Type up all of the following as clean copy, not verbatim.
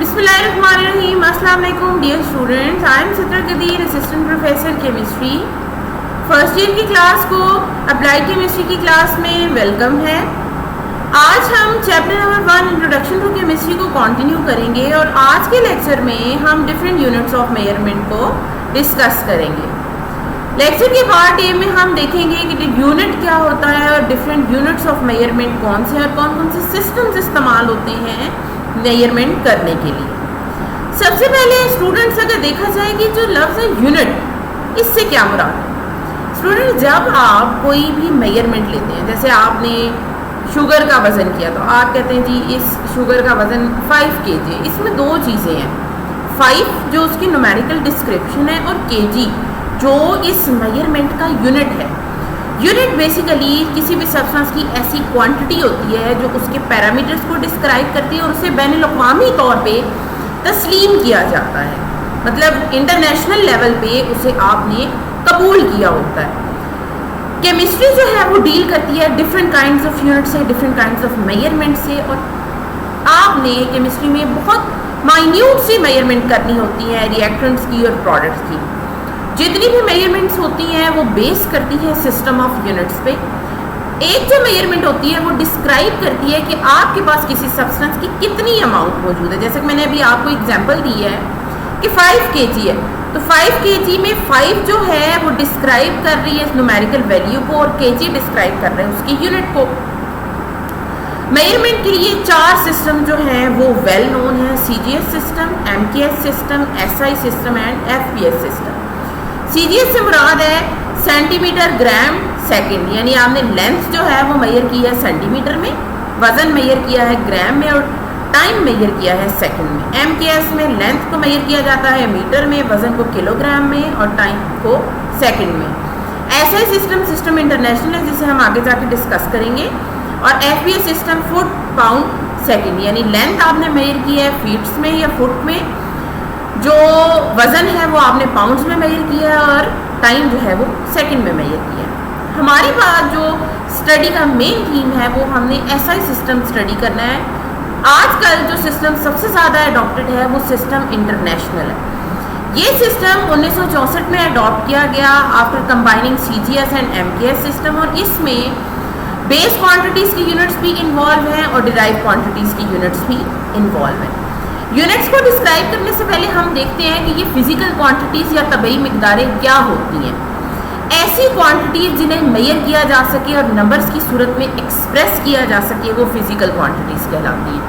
बिस्मिल्लाहिर्रहमानिर्रहीम। अस्सलाम वालेकुम dear students, I am Sidra Qadeer, assistant professor chemistry. First year की क्लास को अप्लाइड केमिस्ट्री की क्लास में वेलकम है। आज हम chapter number 1 introduction to chemistry को कंटिन्यू करेंगे और आज के लेक्चर में हम डिफरेंट यूनिट्स ऑफ मेजरमेंट को डिस्कस करेंगे। लेक्चर के पार्ट ए में हम देखेंगे कि यूनिट क्या होता है और डिफरेंट यूनिट्स ऑफ मेजरमेंट कौन से और कौन कौन से सिस्टम्स इस्तेमाल होते हैं मेजरमेंट करने के लिए। सबसे पहले स्टूडेंट्स अगर देखा जाए कि जो लफ्ज़ है यूनिट, इससे क्या मुराद है। स्टूडेंट, जब आप कोई भी मेजरमेंट लेते हैं, जैसे आपने शुगर का वज़न किया तो आप कहते हैं जी इस शुगर का वज़न 5 kg है। इसमें दो चीज़ें हैं, 5 जो उसकी न्यूमेरिकल डिस्क्रिप्शन है और kg जो इस मेजरमेंट का यूनिट है। यूनिट बेसिकली किसी भी सब्सटेंस की ऐसी क्वांटिटी होती है जो उसके पैरामीटर्स को डिस्क्राइब करती है और उसे बैनुल-अक़वामी तौर पे तस्लीम किया जाता है, मतलब इंटरनेशनल लेवल पे उसे आपने कबूल किया होता है। केमिस्ट्री जो है वो डील करती है डिफरेंट काइंड्स ऑफ यूनिट से, डिफरेंट काइंड्स ऑफ मेजरमेंट से, और आपने केमिस्ट्री में बहुत माइन्यूट सी मेजरमेंट करनी होती है रिएक्टेंट्स की और प्रोडक्ट्स की। जितनी भी मेजरमेंट्स होती हैं वो बेस करती है सिस्टम ऑफ यूनिट्स पे। एक जो मेजरमेंट होती है वो डिस्क्राइब करती है कि आपके पास किसी सब्सटेंस की कितनी अमाउंट मौजूद है। जैसे कि मैंने अभी आपको एग्जांपल दी है कि 5 kg है, तो 5 kg में 5 जो है वो डिस्क्राइब कर रही है न्यूमेरिकल वैल्यू को और kg डिस्क्राइब कर रहे हैं उसकी यूनिट को। मेजरमेंट के लिए 4 सिस्टम जो हैं वो वेल नोन है, CGS system, MKS system, SI system and FPS system. CGS से मुराद है सेंटीमीटर ग्राम सेकंड, यानी आपने लेंथ जो है वो मेजर की है सेंटीमीटर में, वज़न मेजर किया है ग्राम में और टाइम मेजर किया है सेकंड में। MKS में लेंथ को मेजर किया जाता है मीटर में, वज़न को किलोग्राम में और टाइम को सेकंड में। SI सिस्टम इंटरनेशनल है जिसे हम आगे जाके डिस्कस करेंगे, और FPS system foot pound second, यानी लेंथ आपने मेजर की है फीट्स में या फुट में, जो वज़न है वो आपने पाउंड्स में मेजर किया है और टाइम जो है वो सेकंड में मेजर किया है। हमारी बात जो स्टडी का मेन थीम है वो हमने SI सिस्टम स्टडी करना है। आजकल जो सिस्टम सबसे ज़्यादा अडॉप्टेड है वो सिस्टम इंटरनेशनल है। ये सिस्टम 1964 में अडॉप्ट किया गया after combining CGS and MKS system, और इसमें बेस क्वांटिटीज़ की यूनिट्स भी इन्वॉल्व हैं और डिराइव क्वांटिटीज़ की यूनिट्स भी इन्वॉल्व हैं। यूनिट्स को डिस्क्राइब करने से पहले हम देखते हैं कि ये फिजिकल क्वांटिटीज़ या तबई मिकदारें क्या होती हैं। ऐसी क्वांटिटीज़ जिन्हें मेजर किया जा सके और नंबर्स की सूरत में एक्सप्रेस किया जा सके वो फिजिकल क्वांटिटीज़ कहलाती हैं।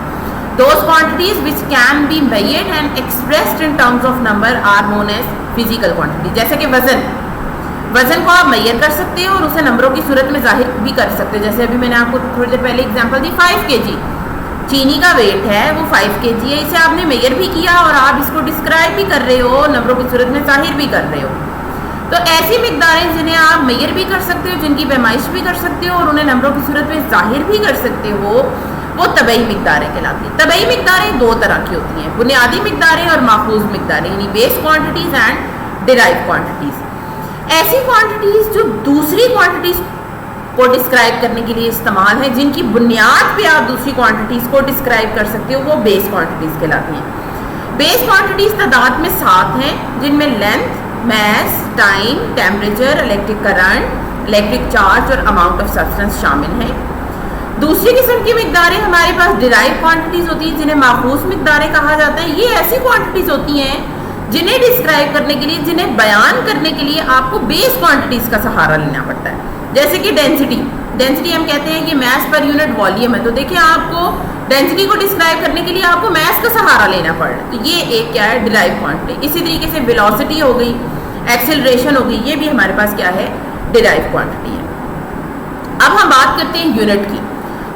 Those quantities which can be measured and expressed in terms of number are known as physical quantity. जैसे कि वज़न को आप मेजर कर सकते हो और उसे नंबरों की सूरत में जाहिर भी कर सकते हो। जैसे अभी मैंने आपको थोड़ी देर पहले एग्जाम्पल दी, 5 kg चीनी का वेट है वो 5 kg है, इसे आपने मेजर भी किया और आप इसको डिस्क्राइब भी कर रहे हो, नंबरों की सूरत में जाहिर भी कर रहे हो। तो ऐसी मिकदारें जिन्हें आप मेजर भी कर सकते हो, जिनकी पैमाइश भी कर सकते हो और उन्हें नंबरों की सूरत में जाहिर भी कर सकते हो, वो तबई मिकदारें कहलाती हैं। तबई मिकदारें दो तरह की होती हैं, बुनियादी मिकदारें और माखूज मिकदारें, यानी base quantities and derive quantities. ऐसी क्वांटिटीज़ जो दूसरी क्वांटिटीज़ को डिस्क्राइब करने के लिए इस्तेमाल है, जिनकी बुनियाद पे आप दूसरी क्वांटिटीज़ को डिस्क्राइब कर सकते हो, वो बेस क्वांटिटीज़ कहलाती हैं। बेस क्वांटिटीज़ तादाद में 7 हैं, जिनमें length, mass, time, temperature, electric current, electric charge और अमाउंट ऑफ सब्सटेंस शामिल हैं। दूसरी किस्म की मिकदारें हमारे पास डिराइव क्वांटिटीज़ होती हैं, जिन्हें माखूज मिकदारें कहा जाता है। ये ऐसी क्वांटिटीज़ होती हैं जिन्हें डिस्क्राइब करने के लिए, जिन्हें बयान करने के लिए आपको बेस क्वांटिटीज़ का सहारा लेना पड़ता है। जैसे कि डेंसिटी हम कहते हैं कि मास पर यूनिट वॉल्यूम है, तो देखिए आपको डेंसिटी को डिस्क्राइब करने के लिए आपको मास का सहारा लेना पड़ रहा है, तो ये एक क्या है, डिराइव क्वांटिटी। इसी तरीके से वेलोसिटी हो गई, एक्सेलरेशन हो गई, ये भी हमारे पास क्या है, डिराइव क्वांटिटी है। अब हम बात करते हैं यूनिट की।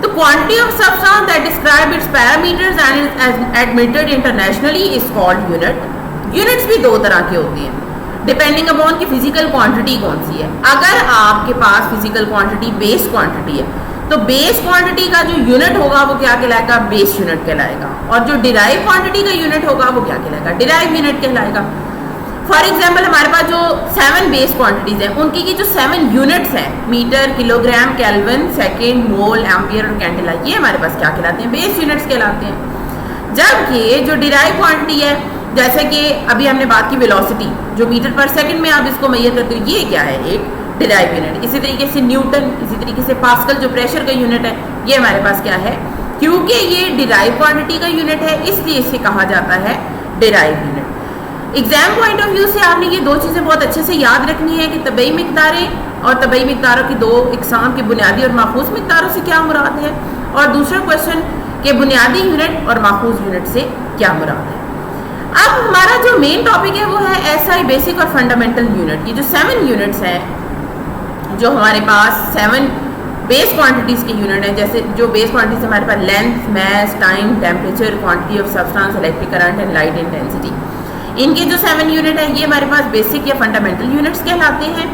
तो quantity of substance that describe it's parameters and is admitted internationally is called unit. Units भी दो तरह की होती हैं डिपेंडिंग अपॉन की फिजिकल क्वांटिटी कौन सी है। अगर आपके पास फिजिकल क्वांटिटी बेस क्वांटिटी है तो बेस क्वांटिटी का जो यूनिट होगा वो क्या कहलाएगा, बेस यूनिट कहलाएगा, और जो डिराइव क्वांटिटी का यूनिट होगा वो क्या कहलाएगा, डिराइव यूनिट कहलाएगा। फॉर एग्जाम्पल हमारे पास जो 7 बेस क्वांटिटीज़ हैं उनकी की जो 7 यूनिट्स हैं, मीटर, किलोग्राम, केल्विन, सेकेंड, मोल, एम्पियर और कैंडेला, ये हमारे पास क्या कहलाते हैं, बेस यूनिट्स कहलाते हैं। जबकि जो डिराइव क्वांटिटी है, जैसे कि अभी हमने बात की वेलोसिटी, जो मीटर पर सेकंड में आप इसको मेजर करते हो, ये क्या है, एक डिराइव यूनिट। इसी तरीके से न्यूटन, इसी तरीके से पास्कल जो प्रेशर का यूनिट है, ये हमारे पास क्या है, क्योंकि ये डिराइव क्वांटिटी का यूनिट है इसलिए इसे कहा जाता है derive unit. Exam point of view से आपने ये दो चीज़ें बहुत अच्छे से याद रखनी है कि तबई मिकदारें और तबई मिकदारों की दो इकसाम की बुनियादी और माखूज मिकदारों से क्या मुराद है, और दूसरा क्वेश्चन कि बुनियादी यूनिट और माखूज यूनिट से क्या मुराद है। अब हमारा जो मेन टॉपिक है वो है एसआई, बेसिक और फंडामेंटल यूनिट। ये जो 7 यूनिट्स हैं, जो हमारे पास 7 बेस क्वांटिटीज़ के यूनिट हैं, जैसे जो बेस क्वांटिटीज हमारे पास length, mass, time, temperature, quantity of substance, electric current and light intensity, इनके जो 7 यूनिट हैं ये हमारे पास बेसिक या फंडामेंटल यूनिट्स कहलाते हैं।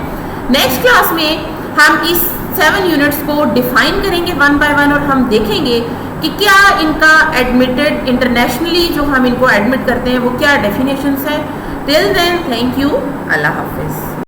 नेक्स्ट क्लास में हम इस 7 यूनिट्स को डिफाइन करेंगे 1 बाय 1 और हम देखेंगे कि क्या इनका एडमिटेड इंटरनेशनली जो हम इनको एडमिट करते हैं वो क्या डेफिनेशंस है। टिल देन, थैंक यू, अल्लाह हाफिज़।